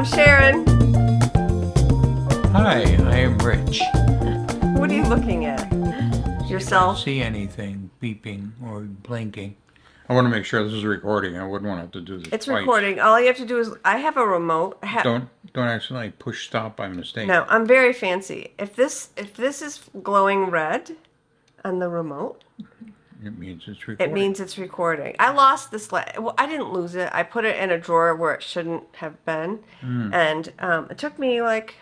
I'm Sharon. Hi, I am Rich. What are you looking at? I Yourself? don't see anything beeping or blinking. I want to make sure this is recording. I wouldn't want to have to do this It's twice. recording. All you have to do is, I have a remote. Don't accidentally push stop by mistake. No, I'm very fancy. If this is glowing red on the remote, It means it's recording. it means it's recording. I lost this. Well, I didn't lose it. I put it in a drawer where it shouldn't have been, and it took me like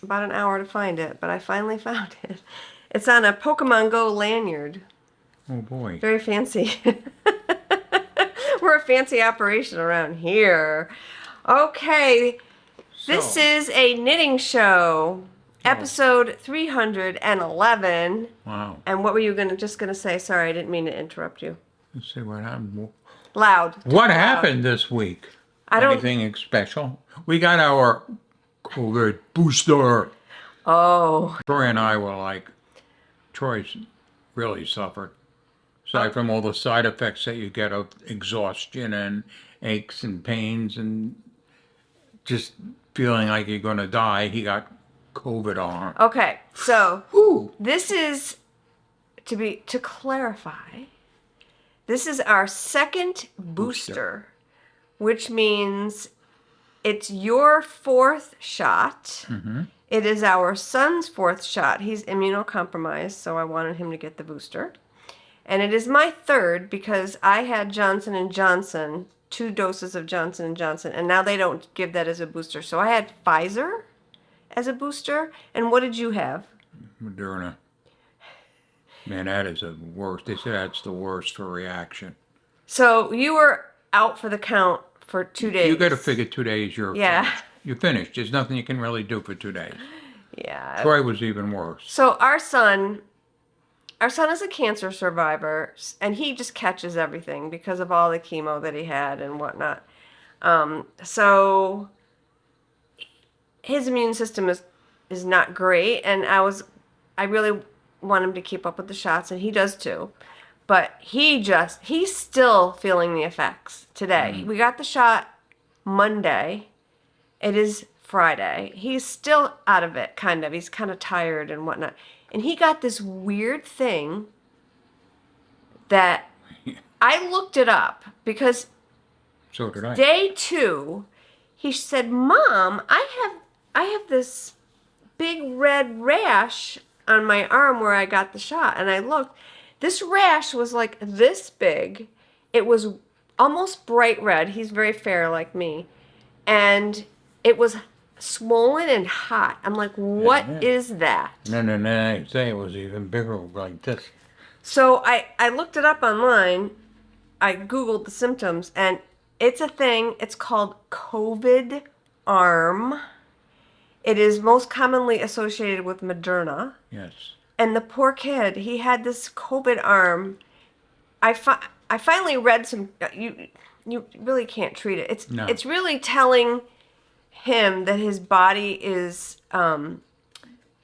about an hour to find it, but I finally found it. It's on a Pokemon Go lanyard. Oh boy. Very fancy. We're a fancy operation around here. Okay, this is a knitting show, episode 311. Wow. And what were you just gonna say? Sorry, I didn't mean to interrupt you. Let's see what happened. Loud. What happened this week? Anything special? We got our COVID booster. Oh. Troy and I were like, Troy's really suffered. Aside from all the side effects that you get of exhaustion and aches and pains and just feeling like you're going to die, he got COVID on. Okay, so Ooh. this is, to clarify, this is our second booster, which means it's your fourth shot. Mm-hmm. It is our son's fourth shot. He's immunocompromised, so I wanted him to get the booster. And it is my third because I had Johnson & Johnson, 2 doses of Johnson & Johnson, and now they don't give that as a booster. So I had Pfizer as a booster. And what did you have? Moderna. Man, that is the worst. They said that's the worst for reaction. So you were out for the count for 2 days. You got to figure 2 days you're finished. You're finished. There's nothing you can really do for 2 days. Yeah. Troy was even worse. So our son is a cancer survivor, and he just catches everything because of all the chemo that he had and whatnot. So his immune system is not great, and I really want him to keep up with the shots, and he does too. But he's still feeling the effects today. We got the shot Monday. It is Friday. He's still out of it, kind of. He's kind of tired and whatnot. And he got this weird thing that I looked it up because So did I. day 2, he said, "Mom, I have this big red rash on my arm where I got the shot." And I looked. This rash was like this big. It was almost bright red. He's very fair like me. And it was swollen and hot. I'm like, what is that? No, I say it was even bigger like this. So I looked it up online. I Googled the symptoms, and it's a thing. It's called COVID arm. It is most commonly associated with Moderna. Yes. And the poor kid, he had this COVID arm. I finally read some. You really can't treat it. It's really telling him that his body is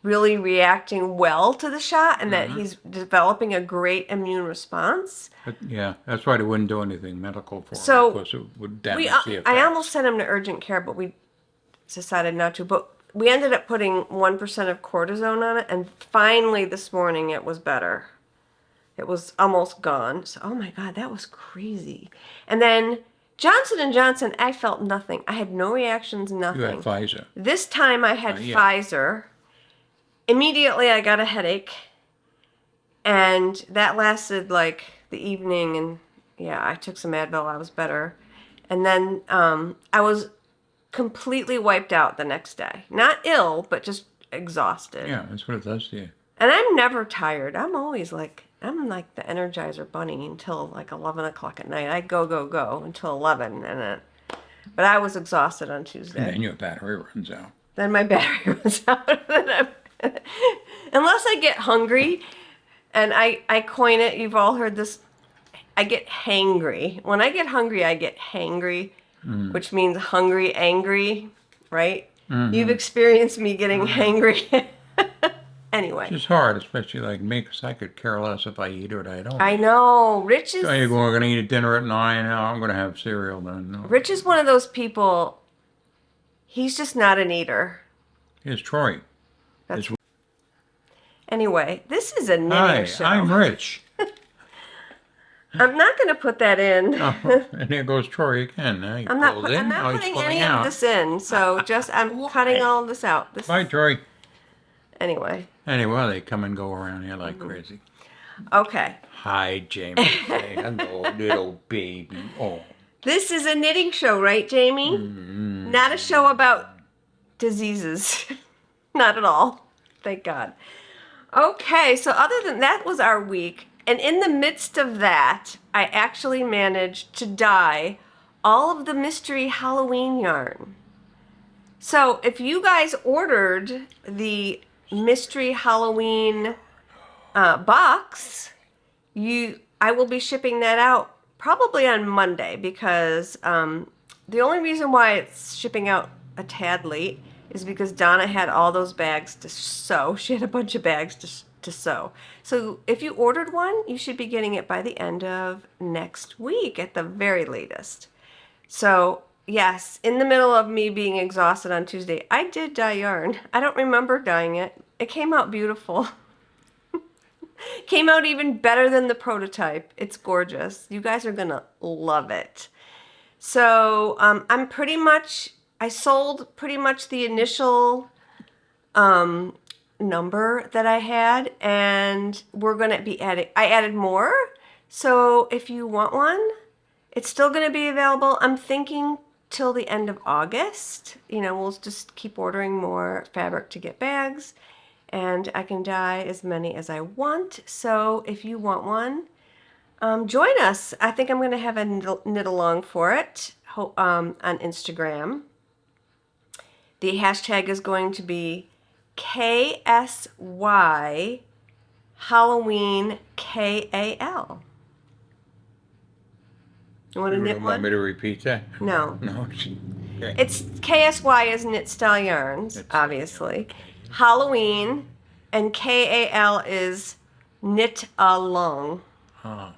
really reacting well to the shot, and that he's developing a great immune response. Yeah, that's why they wouldn't do anything medical for So him, because it would damage the effects. I almost sent him to urgent care, but we decided not to. But we ended up putting 1% of cortisone on it, and finally this morning it was better. It was almost gone. So, oh my God, that was crazy. And then Johnson & Johnson, I felt nothing. I had no reactions, nothing. You had Pfizer. This time I had Pfizer. Immediately I got a headache. And that lasted like the evening. And yeah, I took some Advil. I was better. And then I was completely wiped out the next day. Not ill, but just exhausted. Yeah, that's what it does to you. And I'm never tired. I'm like the Energizer Bunny until like 11 o'clock at night. I go until 11. But I was exhausted on Tuesday. And then your battery runs out. Then my battery runs out. Unless I get hungry, and I coin it, you've all heard this, I get hangry. When I get hungry, I get hangry, which means hungry, angry, right? Mm-hmm. You've experienced me getting hangry. Anyway. It's hard, especially like me, because I could care less if I eat or I don't. I know. Rich is... So you're going to eat a dinner at 9, now I'm going to have cereal then. No. Rich is one of those people, He's just not an eater. Here's Troy. That's Anyway, this is a knitting Hi, show. I'm Rich. I'm not going to put that in. Oh, and there goes Troy again. Now he I'm not, pulled in, I'm now not he's putting pulling any out. of this in, so just I'm Why? cutting all of this out. Bye, Troy. Anyway, Anyway, they come and go around here like crazy. okay. Hi, Jamie. Say hello, little baby. Oh. This is a knitting show, right, Jamie? Not a show about diseases. Not at all. Thank God. Okay, so other than that was our week. And in the midst of that, I actually managed to dye all of the mystery Halloween yarn. So if you guys ordered the mystery Halloween box, I will be shipping that out probably on Monday because the only reason why it's shipping out a tad late is because Donna had all those bags to sew. She had a bunch of bags to sew. So if you ordered one, you should be getting it by the end of next week at the very latest. So yes, in the middle of me being exhausted on Tuesday, I did dye yarn. I don't remember dyeing it. It came out beautiful. Came out even better than the prototype. It's gorgeous. You guys are gonna love it. So I sold pretty much the initial number that I had, and we're gonna be I added more. So if you want one, it's still gonna be available. I'm thinking till the end of August. We'll just keep ordering more fabric to get bags. And I can dye as many as I want. So if you want one, join us. I think I'm going to have a knit along for it on Instagram. The hashtag is going to be KSY Halloween KAL. You want to knit Want one? me to repeat that? No. No. Okay. It's KSY is Knit Style Yarns, obviously. Halloween, and KAL is Knit Along. Cal.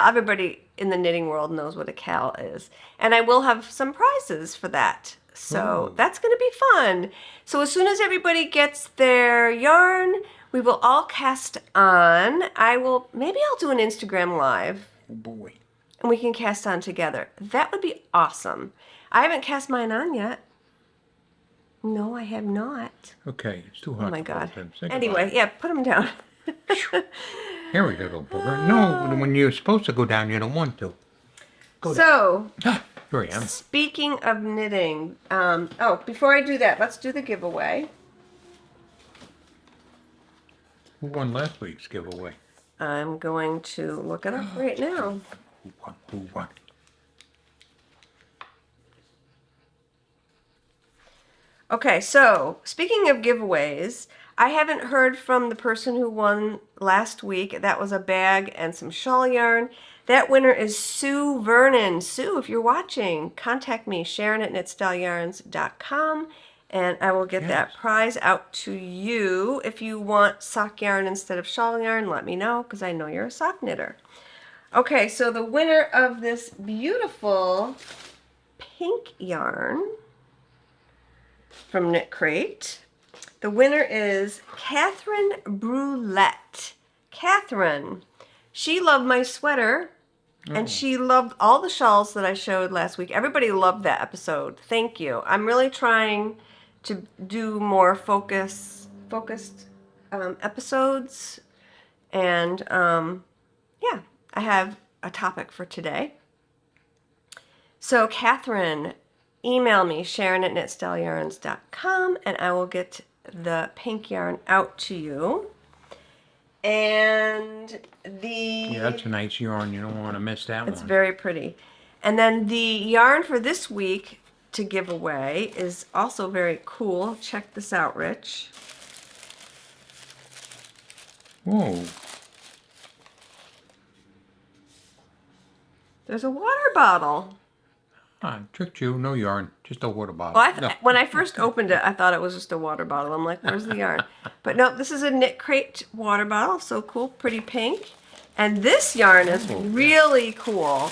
Everybody in the knitting world knows what a cal is. And I will have some prizes for that. So that's going to be fun. So as soon as everybody gets their yarn, we will all cast on. Maybe I'll do an Instagram live. Oh boy. And we can cast on together. That would be awesome. I haven't cast mine on yet. No, I have not. Okay, it's too hot. Oh my to God. hold them. Say Anyway, goodbye. yeah, put them down. Here we go, little booger. No, when you're supposed to go down, you don't want to. Go So, down. Here I am. speaking of knitting, before I do that, let's do the giveaway. Who won last week's giveaway? I'm going to look it up right now. Who won? Who won? Okay, so speaking of giveaways, I haven't heard from the person who won last week. That was a bag and some shawl yarn. That winner is Sue Vernon. Sue, if you're watching, contact me, Sharon@knitstyleyarns.com, and I will get that prize out to you. If you want sock yarn instead of shawl yarn, let me know, because I know you're a sock knitter. Okay, so the winner of this beautiful pink yarn from Knit Crate, the winner is Catherine Brulette. Catherine, she loved my sweater, and she loved all the shawls that I showed last week. Everybody loved that episode. Thank you. I'm really trying to do more focused episodes, and yeah, I have a topic for today. So Catherine, email me, Sharon@knitstyleyarns.com, and I will get the pink yarn out to you. And Yeah, that's a nice yarn. You don't want to miss that it's one. very pretty. And then the yarn for this week to give away is also very cool. Check this out, Rich. Whoa. There's a water bottle. I tricked you. No yarn. Just a water bottle. Well, No. when I first opened it, I thought it was just a water bottle. I'm like, where's the yarn? But no, this is a Knit Crate water bottle. So cool, pretty pink. And this yarn is really cool.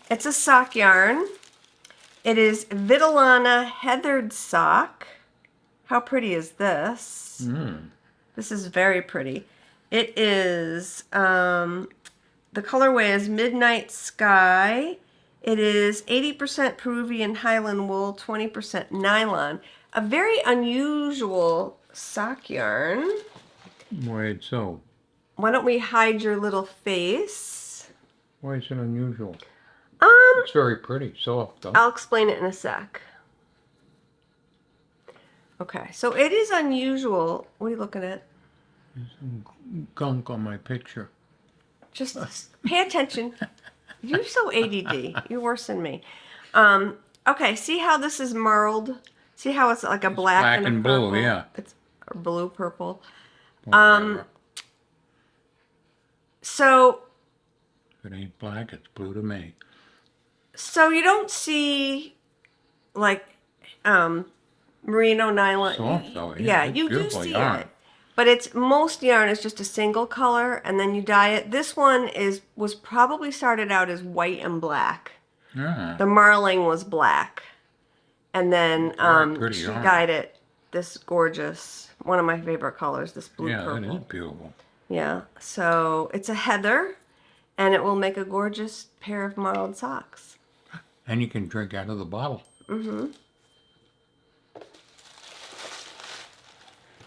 It's a sock yarn. It is Vitalana Heathered Sock. How pretty is this? This is very pretty. It is, the colorway is Midnight Sky. It is 80% Peruvian Highland wool, 20% nylon. A very unusual sock yarn. Why so? Why don't we hide your little face? Why is it unusual? Um, It's very pretty, soft though. I'll explain it in a sec. Okay, so it is unusual. What are you looking at? There's some gunk on my picture. Just pay attention. You're so ADD. You're worse than me. Okay, see how this is marled? See how it's like a black, black and and a blue, purple? yeah. It's blue, purple. Whatever. So If it ain't black, it's blue to me. So you don't see like merino nylon. Soft though, Yeah, it's you do beautiful see yarn. it. But it's most yarn is just a single color and then you dye it. This one was probably started out as white and black. Yeah. The marling was black. And then pretty she yarn. dyed it this gorgeous, one of my favorite colors, this blue Yeah, purple. that is beautiful. Yeah, so it's a heather and it will make a gorgeous pair of marled socks. And you can drink out of the bottle. Mm-hmm.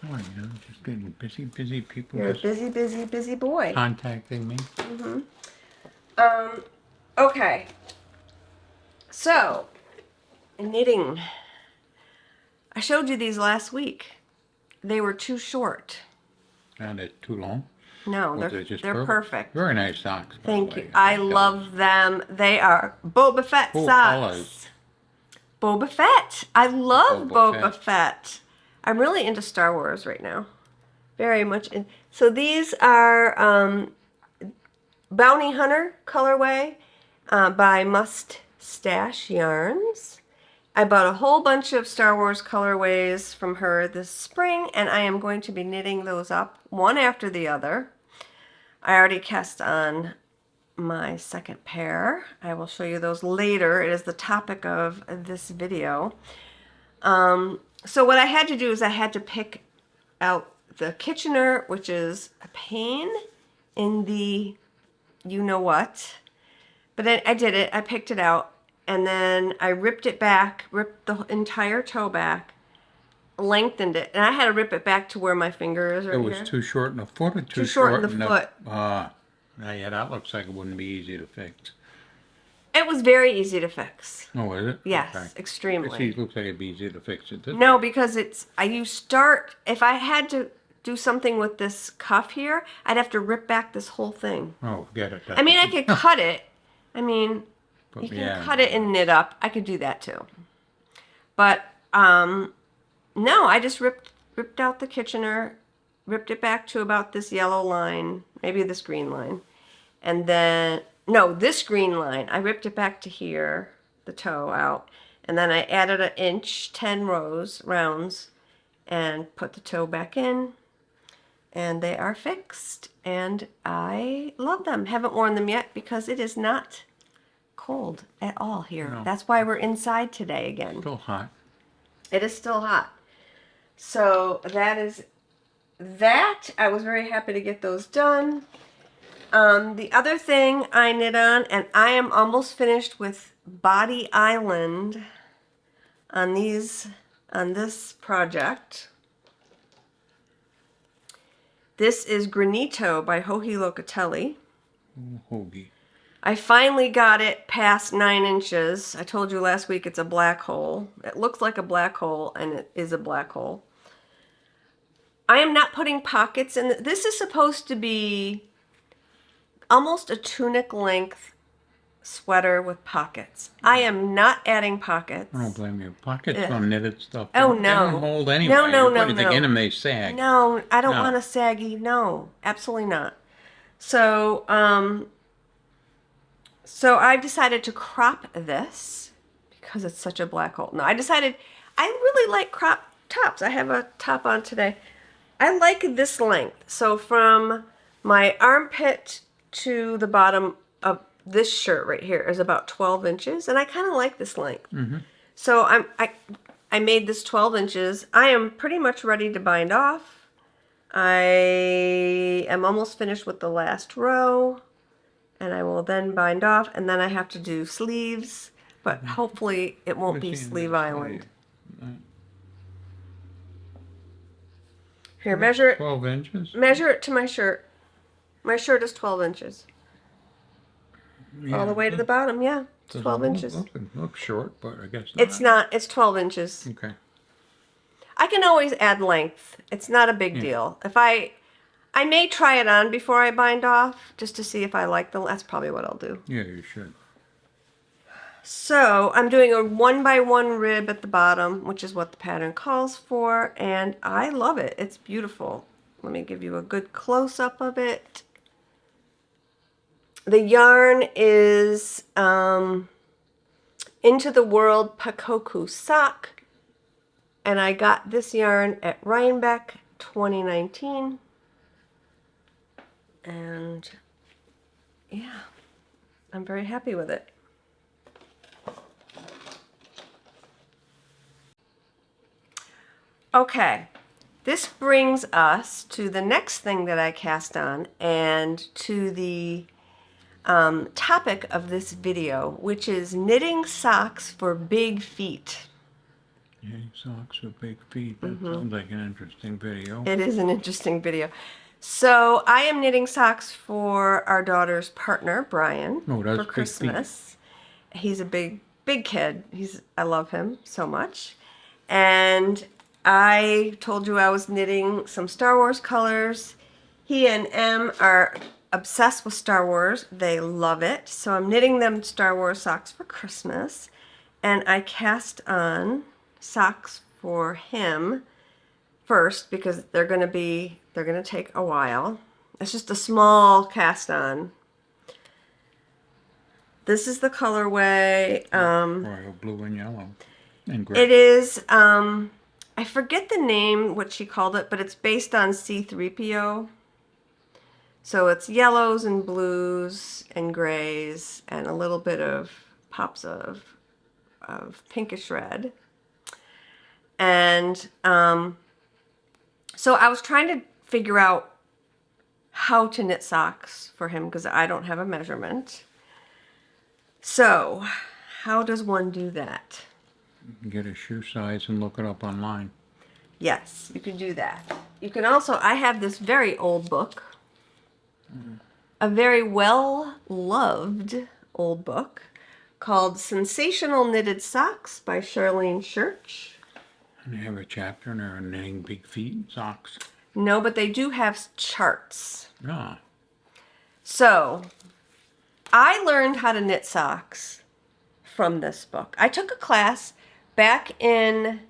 Oh, you know, just getting busy people You're a just busy, busy, busy boy. contacting me. Okay. So, knitting. I showed you these last week. They were too short. And it's too long. No, Well, they're perfect. Very nice socks. by the Thank way. you. I like those. love them. They are Boba Fett Cool socks. colors. Boba Fett. I love Boba Boba Fett. I'm really into Star Wars right now. Very much. So these are Bounty Hunter colorway by Mustache Yarns. I bought a whole bunch of Star Wars colorways from her this spring, and I am going to be knitting those up one after the other. I already cast on my second pair. I will show you those later. It is the topic of this video. So what I had to do is I had to pick out the Kitchener, which is a pain in the you-know-what. But I did it. I picked it out. And then I ripped it back, ripped the entire toe back, lengthened it. And I had to rip it back to where my finger is right It was here. too short in the foot or too short in the foot. Yeah, that looks like it wouldn't be easy to fix. It was very easy to fix. Oh, is it? Yes, Okay. extremely. See, it looks like it'd be easy to fix it. No, because if I had to do something with this cuff here, I'd have to rip back this whole thing. Oh, forget it. I mean, I could cut it. I mean, But you can yeah. cut it and knit up. I could do that too. But no, I just ripped out the Kitchener, ripped it back to about this yellow line, maybe this green line. And then, no, this green line. I ripped it back to here, the toe out. And then I added 1 inch, 10 rounds, and put the toe back in. And they are fixed. And I love them. Haven't worn them yet because it is not cold at all here. No. That's why we're inside today again. Still hot. It is still hot. So that is that. I was very happy to get those done. The other thing I knit on, and I am almost finished with Body Island on this project. This is Granito by Joji Locatelli. Hoagie. I finally got it past 9 inches. I told you last week it's a black hole. It looks like a black hole, and it is a black hole. I am not putting pockets in. This is supposed to be almost a tunic length sweater with pockets. I am not adding pockets. I don't blame you. Pockets on knitted stuff. Oh, They no. don't hold anyway. No, You put it in and they sag. No, I don't No. want a saggy. No, absolutely not. So, so I decided to crop this because it's such a black hole. No, I decided I really like crop tops. I have a top on today. I like this length. So from my armpit to the bottom of this shirt right here is about 12 inches, and I kind of like this length. So I made this 12 inches. I am pretty much ready to bind off. I am almost finished with the last row, and I will then bind off, and then I have to do sleeves, but hopefully it won't be Sleeve Island. Here, measure it. 12 inches? Measure it to my shirt. My shirt is 12 inches. Yeah. All the way to the bottom, yeah. It's 12 inches. Looks short, but I guess not. It's not. It's 12 inches. Okay. I can always add length. It's not a big deal. If I may try it on before I bind off, just to see if I like the. That's probably what I'll do. Yeah, you should. So I'm doing a 1x1 rib at the bottom, which is what the pattern calls for, and I love it. It's beautiful. Let me give you a good close-up of it. The yarn is Into the World Pakoku Sock, and I got this yarn at Rhinebeck 2019, and yeah, I'm very happy with it. Okay, this brings us to the next thing that I cast on, and to the topic of this video, which is knitting socks for big feet. Yeah, socks with big feet. That sounds like an interesting video. It is an interesting video. So I am knitting socks for our daughter's partner, Brian, Oh, that's for big feet. Christmas. He's a big kid. I love him so much. And I told you I was knitting some Star Wars colors. He and Em are obsessed with Star Wars. They love it. So I'm knitting them Star Wars socks for Christmas. And I cast on socks for him first because they're going to take a while. It's just a small cast on. This is the colorway. Royal blue and yellow and gray. It is, I forget the name, what she called it, but it's based on C-3PO. So it's yellows and blues and grays and a little bit of pops of pinkish red. And so I was trying to figure out how to knit socks for him because I don't have a measurement. So how does one do that? Get a shoe size and look it up online. Yes, you can do that. You can also, I have this very old book, a very well-loved old book called Sensational Knitted Socks by Charlene Church. And they have a chapter in there on knitting big feet socks. No, but they do have charts. Ah. So, I learned how to knit socks from this book. I took a class back in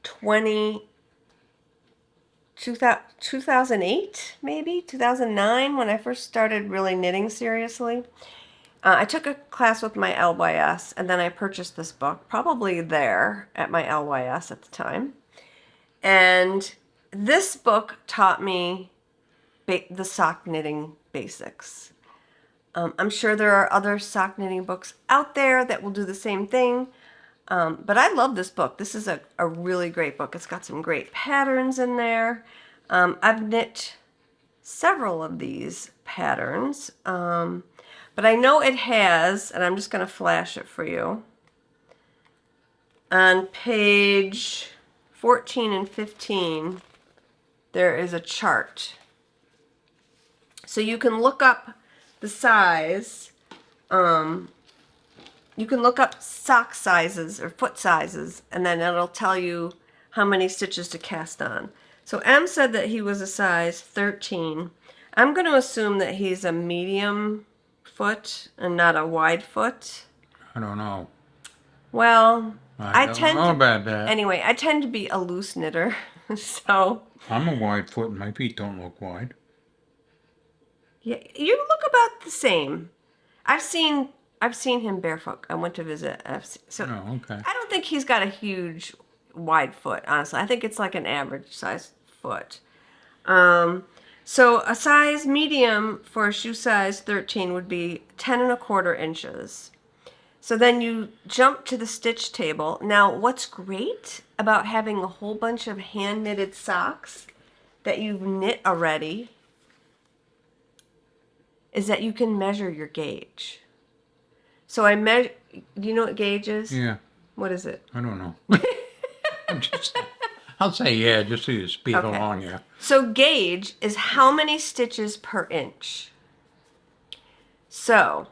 2008, maybe 2009, when I first started really knitting seriously. I took a class with my LYS, and then I purchased this book, probably there at my LYS at the time. And this book taught me the sock knitting basics. I'm sure there are other sock knitting books out there that will do the same thing. But I love this book. This is a really great book. It's got some great patterns in there. I've knit several of these patterns. But I know it has, and I'm just going to flash it for you. On page 14 and 15, there is a chart. So you can look up the size. You can look up sock sizes or foot sizes, and then it'll tell you how many stitches to cast on. So M said that he was a size 13. I'm going to assume that he's a medium foot and not a wide foot. I don't know. Well, I don't know about that. Anyway, I tend to be a loose knitter, so. I'm a wide foot and my feet don't look wide. Yeah, you look about the same. I've seen him barefoot. I went to visit. So Oh, okay. I don't think he's got a huge wide foot, honestly. I think it's like an average size foot. So a size medium for a shoe size 13 would be 10 1/4 inches. So then you jump to the stitch table. Now, what's great about having a whole bunch of hand knitted socks that you've knit already is that you can measure your gauge. So I measure, do you know what gauge is? Yeah, What is it? I don't know. I'm just, I'll say yeah, just so you speed Okay. along here. So gauge is how many stitches per inch. So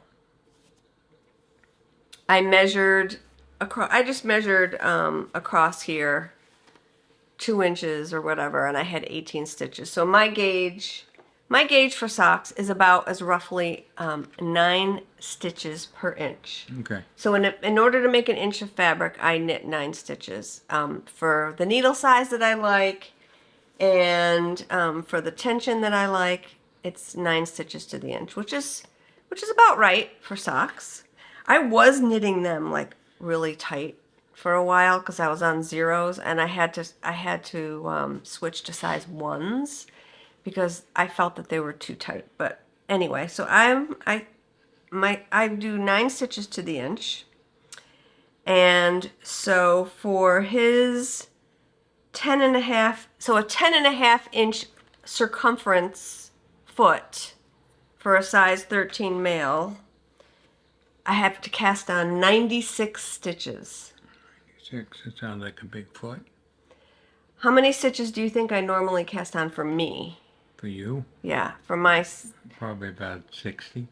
I measured across. I just measured across here 2 inches or whatever, and I had 18 stitches. So my gauge for socks is about as roughly 9 stitches per inch. Okay. So in order to make an inch of fabric, I knit 9 stitches for the needle size that I like, and for the tension that I like. It's 9 stitches to the inch, which is about right for socks. I was knitting them like really tight for a while because I was on zeros, and I had to switch to size 1s because I felt that they were too tight. But anyway, so I do 9 stitches to the inch, and so for his 10 1/2, so a 10 1/2 inch circumference foot for a size 13 male, I have to cast on 96 stitches. 6, it sounds like a big foot. How many stitches do you think I normally cast on for me? For you, Yeah, for my. probably about 60.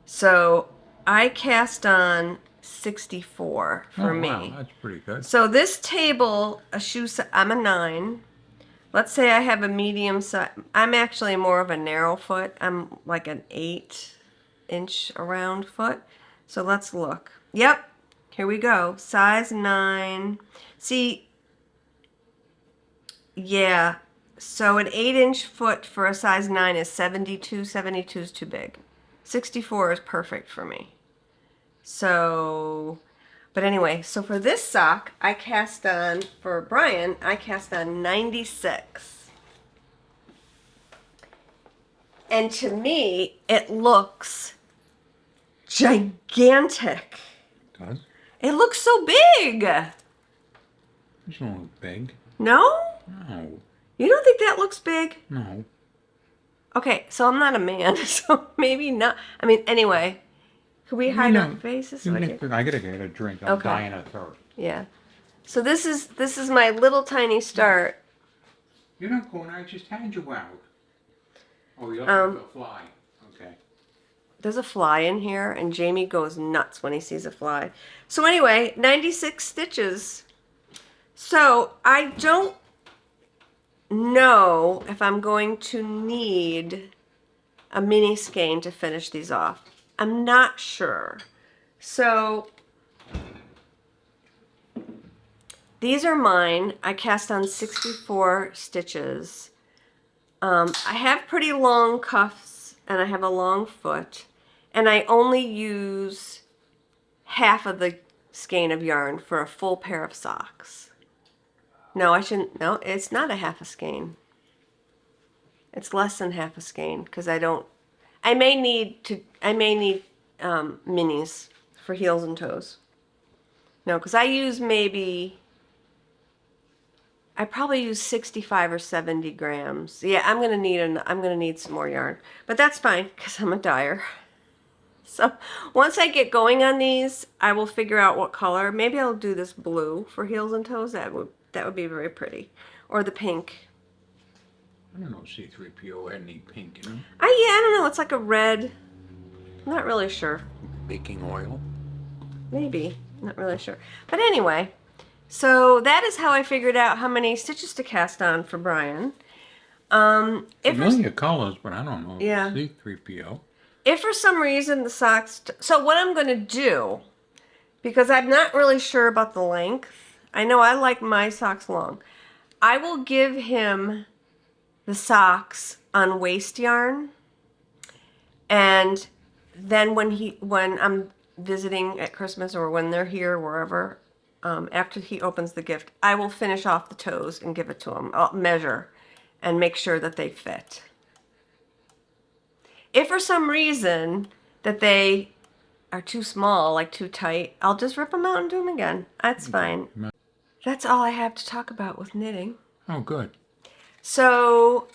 So I cast on 64 for me. Wow, that's pretty good. So this table, I'm a 9. Let's say I have a medium size. I'm actually more of a narrow foot. I'm like an 8-inch around foot. So let's look. Yep, here we go. Size 9. See, yeah. So an 8-inch foot for a size 9 is 72. 72 is too big. 64 is perfect for me. So, but anyway, so for this sock, for Brian, I cast on 96. And to me, it looks gigantic. Does? It looks so big. This don't look big. No? No, You don't think that looks big? no. Okay, so I'm not a man, so maybe not. I mean, anyway, could we hide our faces? So I can- I gotta get a drink. I'm Okay. dying of thirst. Yeah. So this is my little tiny start. You're not going. I just had you out. Oh, you're Um, looking for a fly. Okay. There's a fly in here, and Jamie goes nuts when he sees a fly. So anyway, 96 stitches. So I don't know if I'm going to need a mini skein to finish these off. I'm not sure. So these are mine. I cast on 64 stitches. I have pretty long cuffs, and I have a long foot, and I only use half of the skein of yarn for a full pair of socks. No, I shouldn't. No, it's not a half a skein. It's less than half a skein because I may need minis for heels and toes. No, because I probably use 65 or 70 grams. Yeah, I'm gonna need some more yarn, but that's fine because I'm a dyer. So once I get going on these, I will figure out what color. Maybe I'll do this blue for heels and toes. That would be very pretty, or the pink. I don't know. C3PO had any pink in them. I don't know. It's like a red. I'm not really sure. Baking oil. Maybe. Not really sure. But anyway, so that is how I figured out how many stitches to cast on for Brian. Familiar colors, but I don't know. Yeah. C3PO. If for some reason the socks... So what I'm going to do, because I'm not really sure about the length. I know I like my socks long. I will give him the socks on waist yarn. And then when I'm visiting at Christmas or when they're here, wherever, after he opens the gift, I will finish off the toes and give it to him. I'll measure and make sure that they fit. If for some reason that they are too small, like too tight, I'll just rip them out and do them again. That's fine. That's all I have to talk about with knitting. Oh, good. So,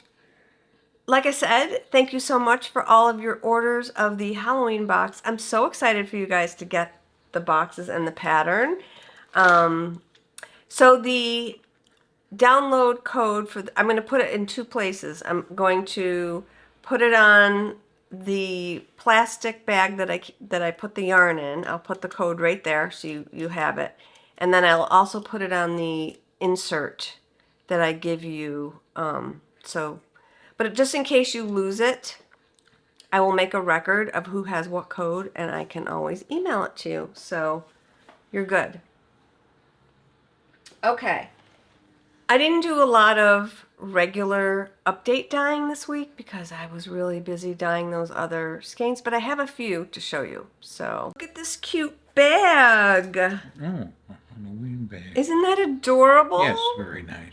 like I said, thank you so much for all of your orders of the Halloween box. I'm so excited for you guys to get the boxes and the pattern. So the download code for I'm going to put it in two places. I'm going to put it on the plastic bag that I put the yarn in. I'll put the code right there so you have it. And then I'll also put it on the insert that I give you. But just in case you lose it, I will make a record of who has what code, and I can always email it to you. So you're good. Okay. I didn't do a lot of regular update dyeing this week because I was really busy dyeing those other skeins, but I have a few to show you. So look at this cute bag. Oh, a Halloween bag. Isn't that adorable? Yes, very nice.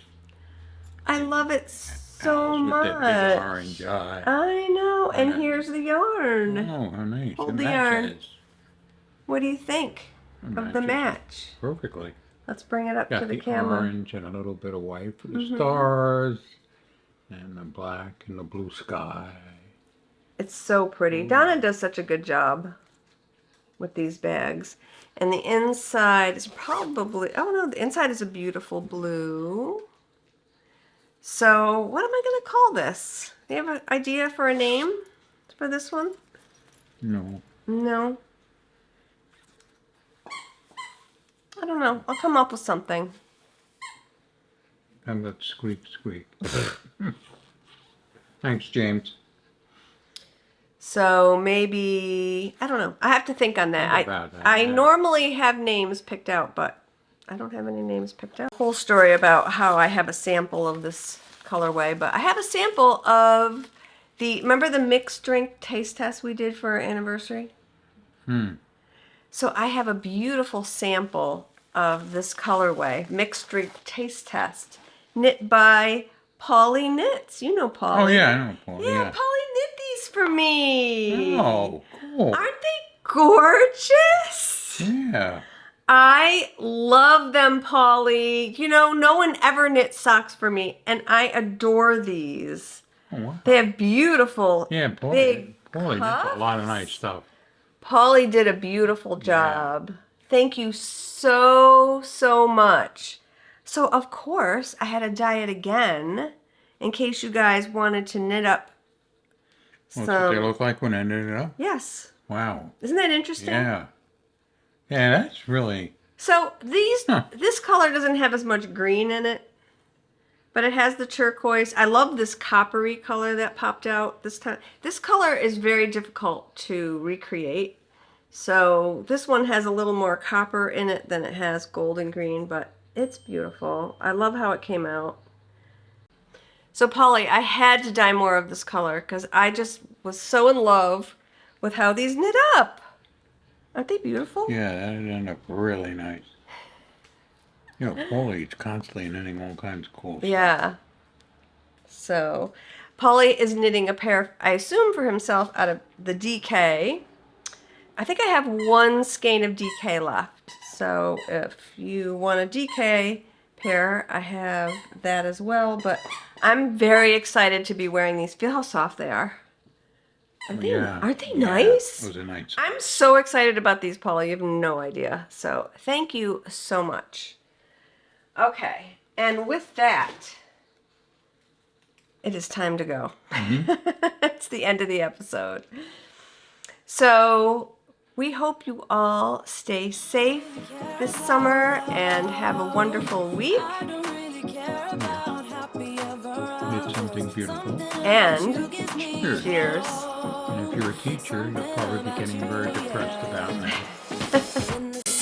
I love it so With much. that big orange eye. I know. And here's the yarn. Oh, how nice. Hold It the yarn. matches. What do you think of the match? Perfectly. Let's bring it up Got to the the camera. orange and a little bit of white for the stars, and the black and the blue sky. It's so pretty. Donna does such a good job with these bags. And the inside is probably, oh no, the inside is a beautiful blue. So what am I going to call this? Do you have an idea for a name for this one? No. No. I don't know. I'll come up with something. And that squeak squeak. Thanks, James. So maybe, I don't know. I have to think on that. Think about that, I yeah. normally have names picked out, but I don't have any names picked out. Whole story about how I have a sample of this colorway, but I have a sample of remember the mixed drink taste test we did for our anniversary? So I have a beautiful sample of this colorway, mixed drink taste test, knit by Polly Knits. You know Polly. Oh, yeah, I know, Paul. Yeah, Polly knit these for me. Oh, cool. Aren't they gorgeous? Yeah. I love them, Polly. You know, no one ever knits socks for me, and I adore these. Oh, wow. They have beautiful, Yeah, big Paulie cuffs. did a lot of nice stuff. Polly did a beautiful job. Thank you so, so much. So, of course, I had to dye it again in case you guys wanted to knit up What's what they some. look like when I knit it up? Yes. Wow. Isn't that interesting? Yeah. Yeah, that's really... So this color doesn't have as much green in it, but it has the turquoise. I love this coppery color that popped out this time. This color is very difficult to recreate. So this one has a little more copper in it than it has gold and green, but it's beautiful. I love how it came out. So Polly, I had to dye more of this color because I just was so in love with how these knit up. Aren't they beautiful? Yeah, that ended up really nice. You know, Paulie's constantly knitting all kinds of cool stuff. Yeah. So, Polly is knitting a pair, I assume for himself, out of the DK. I think I have one skein of DK left. So, if you want a DK pair, I have that as well. But I'm very excited to be wearing these. Feel how soft they are. Aren't they nice? Those are nice. I'm so excited about these, Polly. You have no idea. So, thank you so much. Okay, and with that, it is time to go. It's the end of the episode. So, we hope you all stay safe this summer and have a wonderful week. Knit something beautiful. And Cheers. cheers. And if you're a teacher, you'll probably be getting very depressed about that.